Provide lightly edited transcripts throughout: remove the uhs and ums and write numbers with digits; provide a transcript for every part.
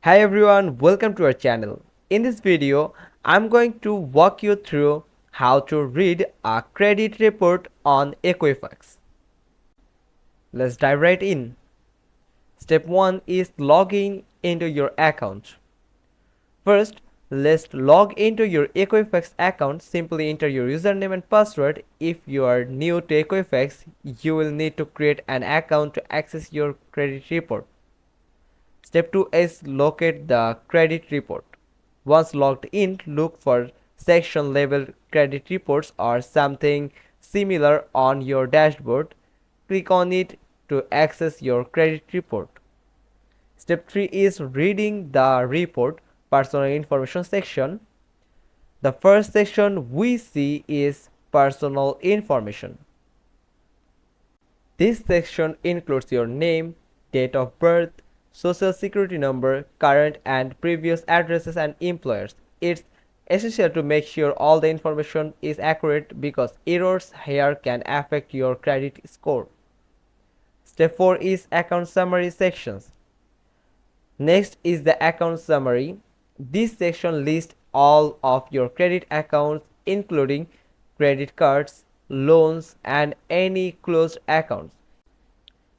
Hi everyone, welcome to our channel. In this video, I'm going to walk you through how to read a credit report on Equifax. Let's dive right in. Step 1 is logging into your account. First, let's log into your Equifax account. Simply enter your username and password. If you are new to Equifax, you will need to create an account to access your credit report. Step 2 is locate the credit report. Once logged in, look for section labeled credit reports or something similar on your dashboard. Click on it to access your credit report. Step 3 is reading the report personal information section. The first section we see is personal information. This section includes your name, date of birth, social security number, current and previous addresses and employers. It's essential to make sure all the information is accurate because errors here can affect your credit score. Step 4 is account summary sections. Next is the account summary. This section lists all of your credit accounts including credit cards, loans and any closed accounts.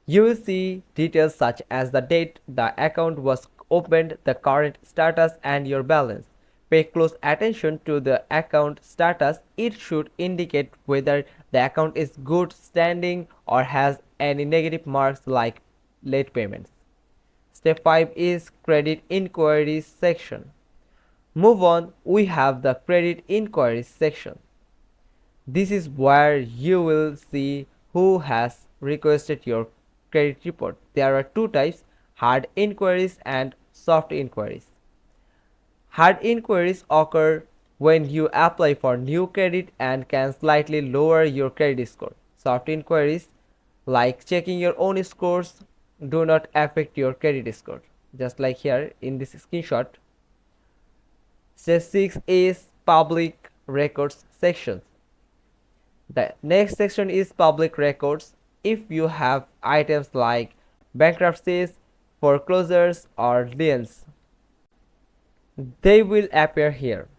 You will see details such as the date the account was opened, the current status, and your balance. Pay close attention to the account status. It should indicate whether the account is good standing or has any negative marks like late payments. Step 5 is credit inquiries section. Move on, we have the credit inquiries section. This is where you will see who has requested your credit report. There are two types, hard inquiries and soft inquiries. Hard inquiries occur when you apply for new credit and can slightly lower your credit score. Soft inquiries, like checking your own scores, do not affect your credit score. Just like here in this screenshot. Step 6 is public records section. The next section is public records. If you have items like bankruptcies, foreclosures, or liens, they will appear here.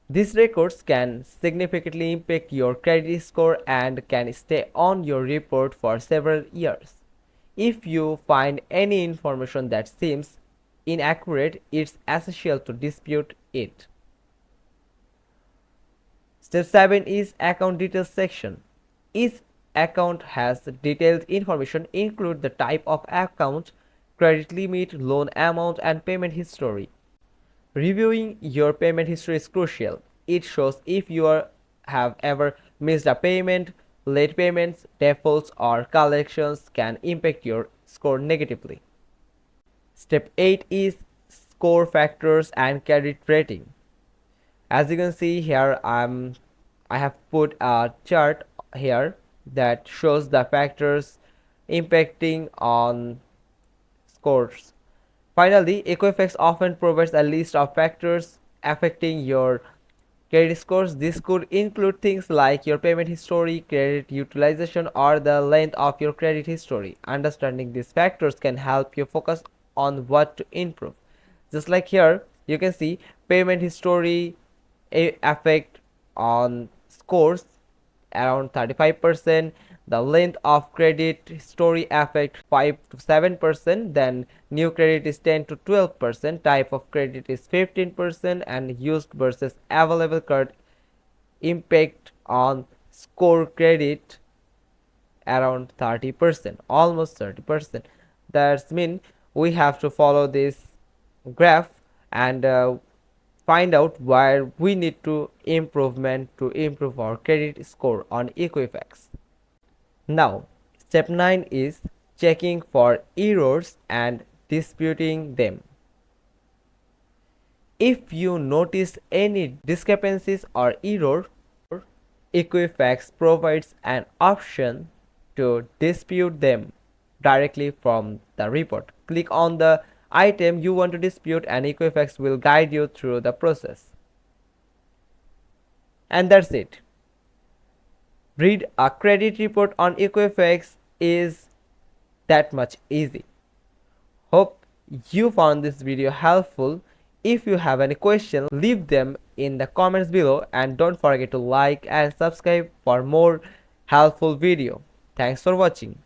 These records can significantly impact your credit score and can stay on your report for several years. If you find any information that seems inaccurate, it's essential to dispute it. Step 7 is account details section. Each account has detailed information include the type of account, credit limit, loan amount, and payment history. Reviewing your payment history is crucial. It shows if you have ever missed a payment, late payments, defaults, or collections can impact your score negatively. Step 8 is score factors and credit rating. As you can see here, I have put a chart here that shows the factors impacting on scores. Finally, Equifax often provides a list of factors affecting your credit scores. This could include things like your payment history, credit utilization, or the length of your credit history. Understanding these factors can help you focus on what to improve. Just like here, you can see payment history affect on scores around 35%. The length of credit history affect 5 to 7%. Then new credit is 10 to 12%. Type of credit is 15%, and used versus available card impact on score credit around 30%, almost 30%. That's mean we have to follow this graph and find out where we need to improve our credit score on Equifax. Now, step 9 is checking for errors and disputing them. If you notice any discrepancies or error, Equifax provides an option to dispute them directly from the report. Click on the item you want to dispute and Equifax will guide you through the process. And that's it. Read a credit report on Equifax is that much easy. Hope you found this video helpful. If you have any question, leave them in the comments below, and don't forget to like and subscribe for more helpful video. Thanks for watching.